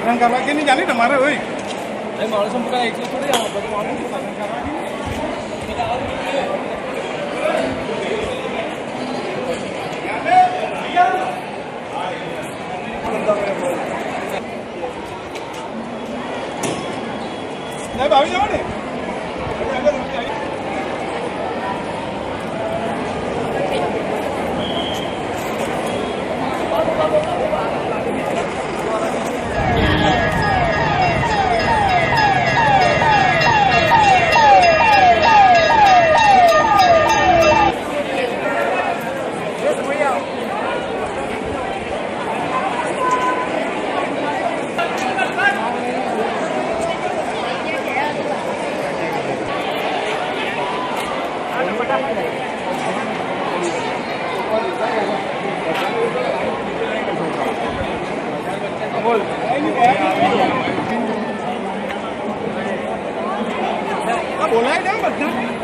शासन करवा के नहीं जानी तुम्हारे वही माणूस का एक थोड़ी शासन करवा नहीं भाभी जाओ नहीं बोला है ना बच्चा कहाँ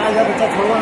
बोला बच्चा छोड़वा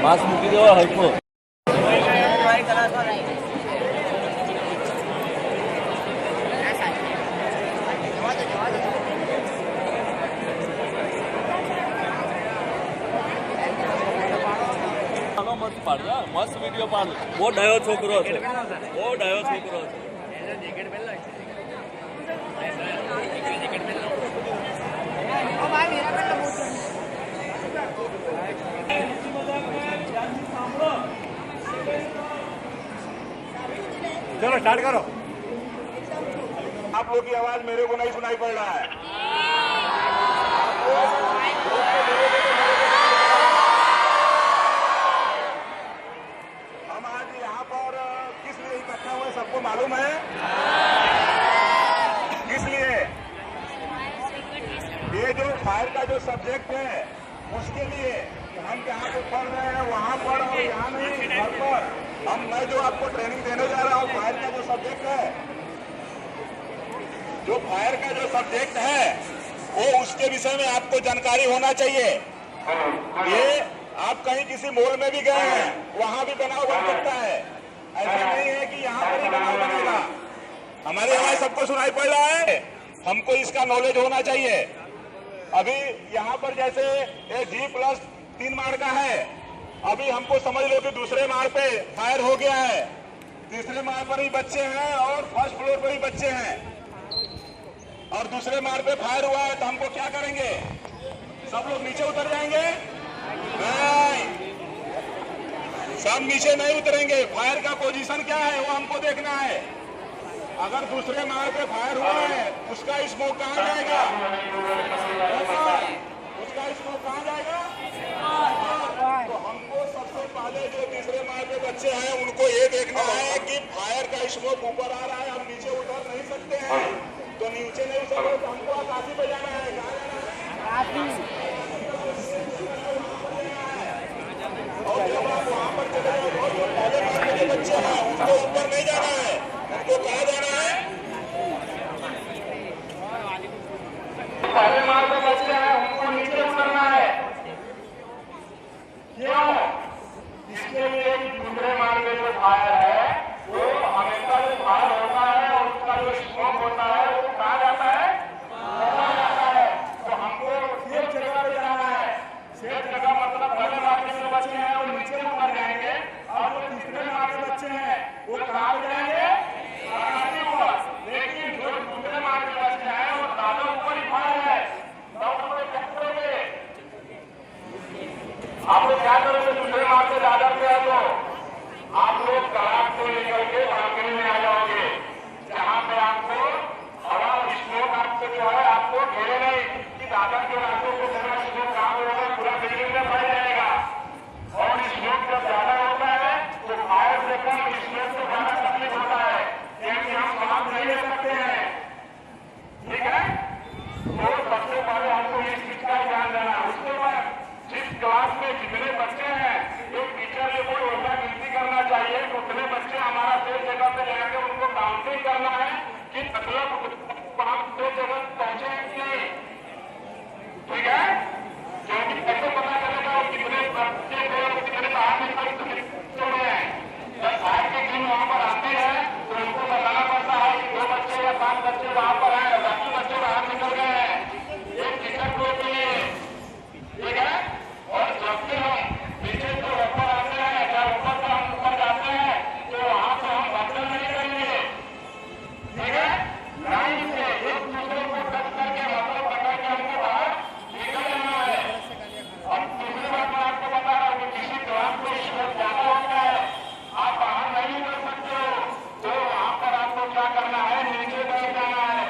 मास्क मुकी दो हल्को मस्त वीडियो पाड़ वो डायो छोकरो चलो स्टार्ट करो। आप लोग की आवाज मेरे को नहीं सुनाई पड़ रहा है। हम आज यहाँ पर किस लिए इकट्ठा हुए सबको मालूम है? किस लिए? ये जो फायर का जो सब्जेक्ट है उसके लिए हम जहाँ पे पढ़ रहे हैं वहाँ पर और यहाँ नहीं घर पर मैं जो आपको ट्रेनिंग देने जा रहा हूँ फायर का जो सब्जेक्ट है, जो फायर का जो सब्जेक्ट है वो उसके विषय में आपको जानकारी होना चाहिए। ये आप कहीं किसी मॉल में भी गए हैं, वहां भी बनाव बन सकता है। ऐसा नहीं है कि यहाँ पर ही बनाव बनेगा। हमारी आवाज सबको सुनाई पड़ रहा है, हमको इसका नॉलेज होना चाहिए। अभी यहाँ पर जैसे ये G+3 माड़ का है, अभी हमको समझ लो कि दूसरे माड़ पे फायर हो गया है, तीसरे माड़ पर ही बच्चे हैं और फर्स्ट फ्लोर पर ही बच्चे हैं, और दूसरे माड़ पे फायर हुआ है, तो हमको क्या करेंगे? सब लोग नीचे उतर जाएंगे? नहीं, सब नीचे नहीं उतरेंगे। फायर का पोजीशन क्या है वो हमको देखना है। अगर दूसरे माड़ पे फायर हुआ है, उसका स्मोक कहाँ जाएगा? उसका स्मोक कहाँ जाएगा? तो हमको सबसे पहले जो तीसरे माड़ पे बच्चे हैं उनको ये देखना है कि फायर का स्मोक ऊपर आ रहा है, हम नीचे उतर नहीं सकते हैं। तो नीचे नहीं उतर तो हमको आकाशी पे जाना है। कहाँ जाना है? और जब आप वहाँ पर चले जाओ, बहुत पहले माड़ के बच्चे हैं, उनको ऊपर नहीं जाना है, उनको कहाँ जाना है? पहले माड़ के बच्चे हैं, उनको नीचे उतरना है। क्यों? इसके लिए दूसरे माड़ में जो फायर है वो हमेशा जो फायर होता है और उसका जो स्मोक होता है वो कहाँ जाता है? ऊपर जाता है। तो हमको सेफ जगह पे जाना है। सेफ जगह मतलब पहले माड़ के जो बच्चे हैं वो नीचे उतर जाएंगे, और जो तीसरे माड़ के बच्चे हैं वो कहाँ पे जाएंगे? आकाशी ऊपर। लेकिन जो दूसरे माड़ के बच्चे हैं वो ज्यादा ऊपर ही फायर है, तो हम लोग क्या करेंगे? आप लोग क्या करोगे? दूसरे माड़ से दादर पे है तो आप लोग गराज से निकल के बालकनी में आ जाओगे, जहाँ पे आपको हवा स्मोक आपको जो है आपको घेरे नहीं कि दादर के रास्ते से पूरा स्मोक कहाँ होगा, पूरा बिल्डिंग में फैल जाएगा। और स्मोक जब ज्यादा होता है तो फायर से कम स्मोक से ज्यादा तकलीफ होता है, क्योंकि हम सांस नहीं ले सकते हैं। ठीक है, तो सबसे पहले हमको इस चीज का ध्यान देना है। उसके बाद जिस क्लास में जितने बच्चे हैं, एक टीचर ने कोई ऐसा गिनती करना चाहिए कि उतने बच्चे हमारा सेफ जगह पे जाकर उनको काउंटिंग करना है कि मतलब हम सेफ जगह पहुंचे कि नहीं। ठीक है, क्योंकि कैसे पता चलेगा कितने बच्चे कितने बाहर निकल रहे हैं? जब फायर की टीम वहां पर आती है तो उनको बताना पड़ता है कि 2 बच्चे या 5 बच्चे वहां पर हैं, बाकी बच्चे बाहर निकल गए हैं। एक टीचर को के लिए, ठीक है। और जब भी हम नीचे से ऊपर आते हैं, जब ऊपर से हम ऊपर जाते हैं तो वहां से हम भगदड़ नहीं करेंगे। ठीक है, लाइन से एक दूसरे को टच करके मतलब पकड़ के हमको बाहर निकल जाना है। और दूसरी बात मैं आपको बता रहा हूँ कि किसी क्लास में स्मोक ज्यादा होता है, आप बाहर नहीं निकल सकते हो, तो वहां पर आपको क्या करना है? नीचे बैठ जाना है।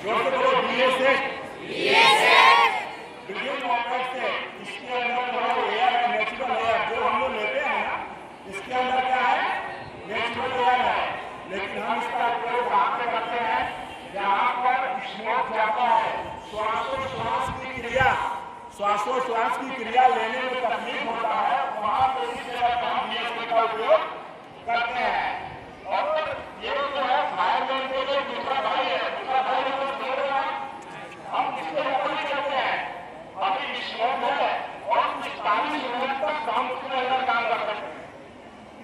जोर से बोलो बीएसएफ विजुअल कॉम्प्लेक्स से इसके अंदर जो है एयर है नेचुरल एयर जो हम लोग लेते हैं ना इसके अंदर क्या है नेचुरल एयर है, लेकिन हम इसका उपयोग कहाँ पे करते हैं जहाँ पर स्मोक जाता है, श्वासोश्वास की क्रिया लेने में तकलीफ होता है, वहाँ पे इस जगह पर हम बीएसएफ का उपयोग करते हैं। और ये जो है फायरमैन के लिए दूसरा भाई है, दूसरा भाई हम इसके ऊपर ही चलते हैं। अभी स्मोक है और 40 मिनट तक हम उसके अंदर काम कर सकते हैं,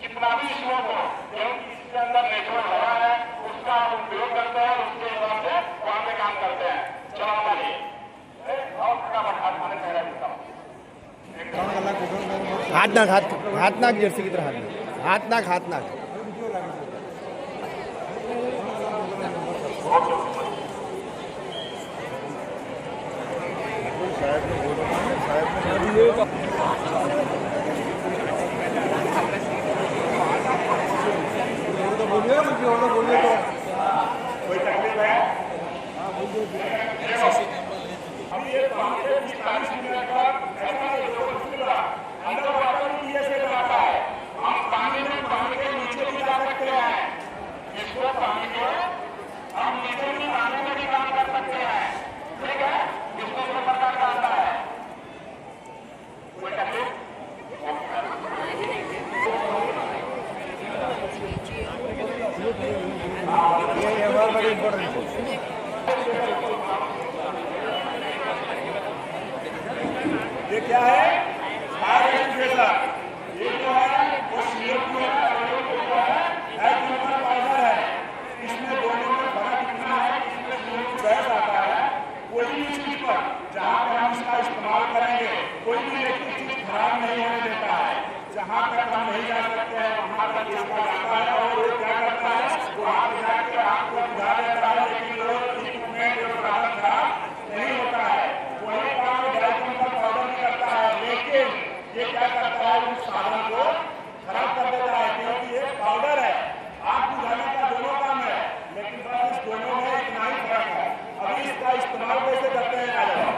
कितना भी स्मोक हो, क्योंकि इसके अंदर नेचुरल हवा है उसका हम उपयोग करते हैं, उसके हिसाब से वहाँ पे काम करते हैं। चलो बताइए और फटाफट मैंने पहले देता हूँ हाथ नाक जर्सी की तरह हाथ नाक कोई तकलीफ है? अभी ये 40 मिनट तक अंदर वाटर बीएसएफ आता है, हम पानी के नीचे भी जा सकते हैं, इसको पानी को हम नीचे भी पानी में भी काम कर सकते हैं, ठीक है, इसको दो प्रकार का आता है। कोई तकलीफ? ये बहुत बड़ी इम्पोर्टेंट है। ये क्या है फायर एक्सटिंग्विशर, ये जो है वो CO2 पाउडर है, इसमें दोनों में फर्क इतना है कि इसमें CO2 गैस आता है। कोई भी चीज पर जहाँ पर हम इसका इस्तेमाल करेंगे कोई भी इलेक्ट्रिक चीज खराब नहीं होने देता है, जहाँ तक हम नहीं जा सकते हैं वहाँ तक इसका जाता है और वो क्या करता है वहाँ पर जाकर आपको बुझा देता है, लेकिन वो इक्विपमेंट जो खराब नहीं होता है, वही काम डायरेक्ट पाउडर नहीं करता है, लेकिन ये क्या करता है उस साधन को खराब कर देता है, क्योंकि ये पाउडर है, आग बुझाने का दोनों काम है, लेकिन बस इस दोनों में इतना ही फर्क है। अभी इसका इस्तेमाल कैसे करते हैं आ जाओ।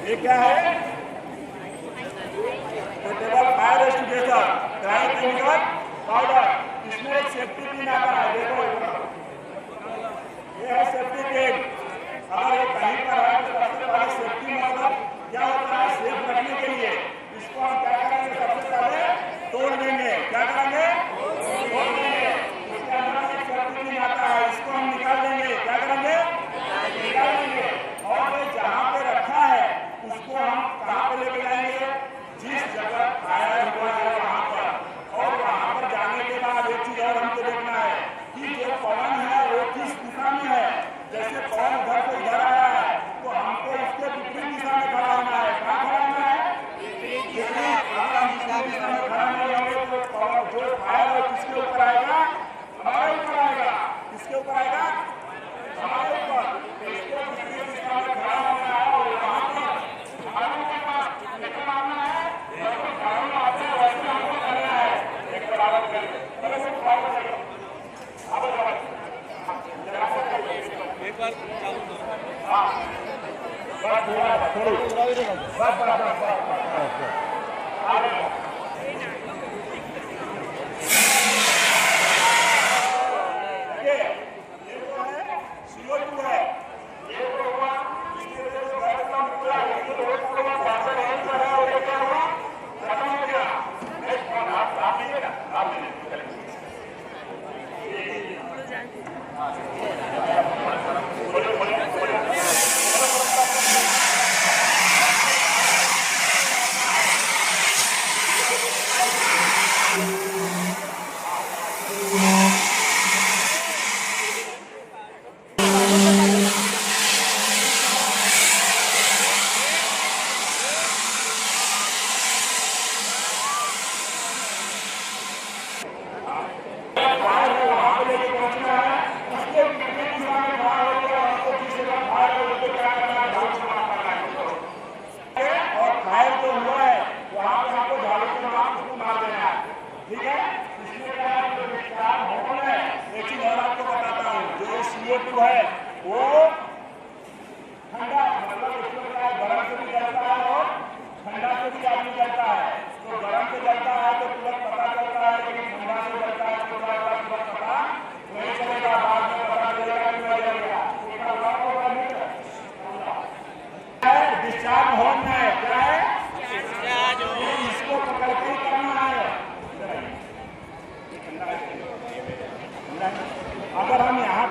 ये क्या है portable fire extinguisher dry chemical powder, इसमें एक सेफ्टी पिन आता है, देखो ये है सेफ्टी पिन। अगर ये कहीं पर है तो सबसे पहले सेफ्टी मतलब क्या होता है सेफ रखने के लिए इसको हम क्या करेंगे सबसे पहले तोड़ देंगे, क्या करेंगे तोड़ देंगे, इसके अंदर एक सेफ्टी पिन आता है, इसको हम निकाल देंगे, क्या करेंगे निकाल देंगे, और जहाँ पे रखा है उसको हम कहाँ पे लेके जाएंगे जिस जगह फायर हुआ है वहाँ पर, और वहाँ पर जाने के बाद एक चीज और हमको देखना है कि जो पवन है वो किस दिशा में है, जैसे पवन उधर से इधर आया है तो हमको उसके विपरीत दिशा में खड़ा होना है, कहाँ खड़ा होना है विपरीत। अगर हम दिशा में खड़ा नहीं होंगे तो पवन जो फायर है किसके ऊपर आएगा हमारे ऊपर आएगा, किसके ऊपर आएगा हमारे ऊपर, इसको विपरीत दिशा में खड़ा होना है और वहाँ पर झाड़ू के पास लेकर आना है, जैसे झाड़ू आते हैं वैसे हमको करना है, एक बराबर करके एक बार हाँ बस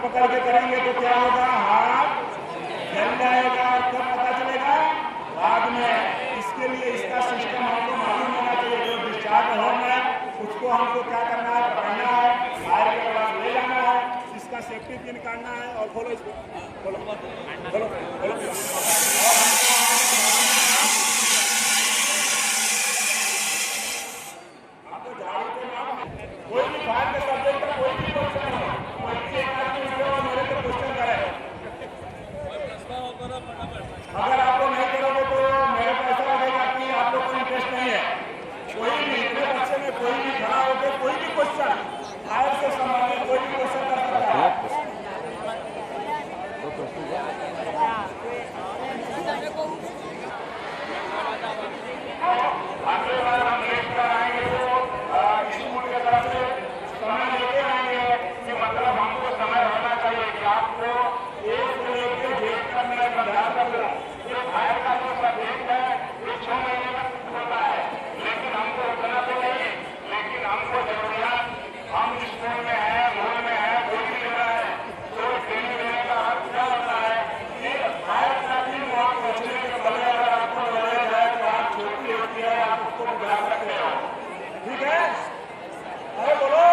पकड़ के करेंगे तो क्या होगा, हाथ जल जाएगा। कब पता चलेगा, बाद में। इसके लिए इसका सिस्टम हमको मालूम होना चाहिए। जो डिस्चार्ज होना है उसको हमको क्या करना है, पकड़ना है, फायर के पास ले जाना है, इसका सेफ्टी पिन काटना है और खोलो इसको, खोलो खोलो खोलो। कोई भी फायर के सब्जेक्ट का कोई भी क्वेश्चन हो, कोई भी एक आदमी जो मेरे को क्वेश्चन करे, अगर आप लोग नहीं करोगे तो मेरे को ऐसा लगेगा कि आप लोग को इंटरेस्ट नहीं है। कोई भी इतने बच्चे में कोई भी खड़ा होकर कोई भी क्वेश्चन फायर से संबंधित कोई भी क्वेश्चन कर सकता है। अगले बार हम लेकर आएंगे तो स्कूल के तरफ से समय लेके आएंगे कि मतलब हमको समय होना चाहिए कि आपको एक से लेकर डेट करने का ध्यान रखना। ये फायर का जो सब्जेक्ट है ये 6 महीने तक होता है, लेकिन हमको उतना तो नहीं, लेकिन हमको जरूरत, हम स्कूल में है, घर में है, कोई भी जगह है, तो ट्रेनिंग देने का अर्थ क्या होता है कि फायर का भी वहाँ पहुँचने के पहले अगर आपको नॉलेज है तो आप छोटी होती है, आप उसको बुला सकते हो। ठीक है, अरे बोलो।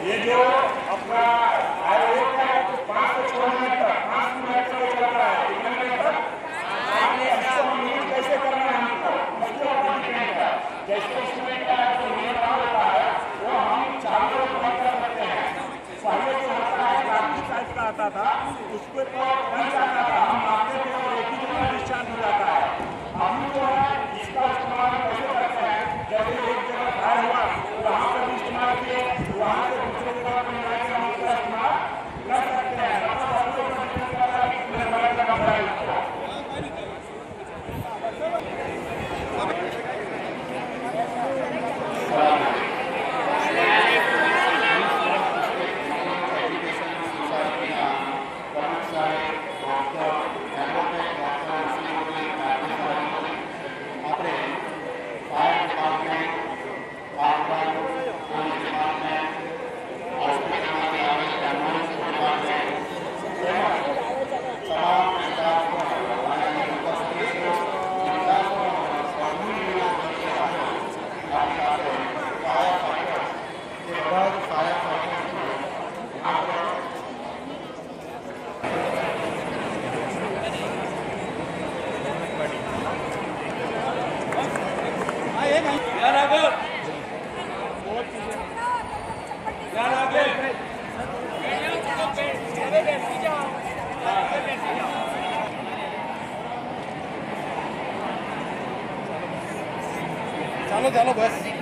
ये जो अपना आयोग का 5 से 6 मिनट तक 5 मिनट तक चल रहा है, कितने मिनट तक, इसको हम यूज कैसे करना है हमको, उसको डिपेंड है। जैसे इंस्ट्रूमेंट का जो नियम होता है वो हम चालू बंद कर सकते हैं। पहले जो होता है प्लास्टिक टाइप का आता था, उसको तो बन जाता था, हम मारते थे और एक ही जगह डिस्चार्ज हो जाता है। हम जो है इसका इस्तेमाल कैसे करते हैं, जैसे एक जगह फायर हुआ वहाँ पर भी इस्तेमाल किए, वहाँ से दूसरे जगह पर मिलाकर हम इसका इस्तेमाल कर सकते हैं। चलो चलो बस।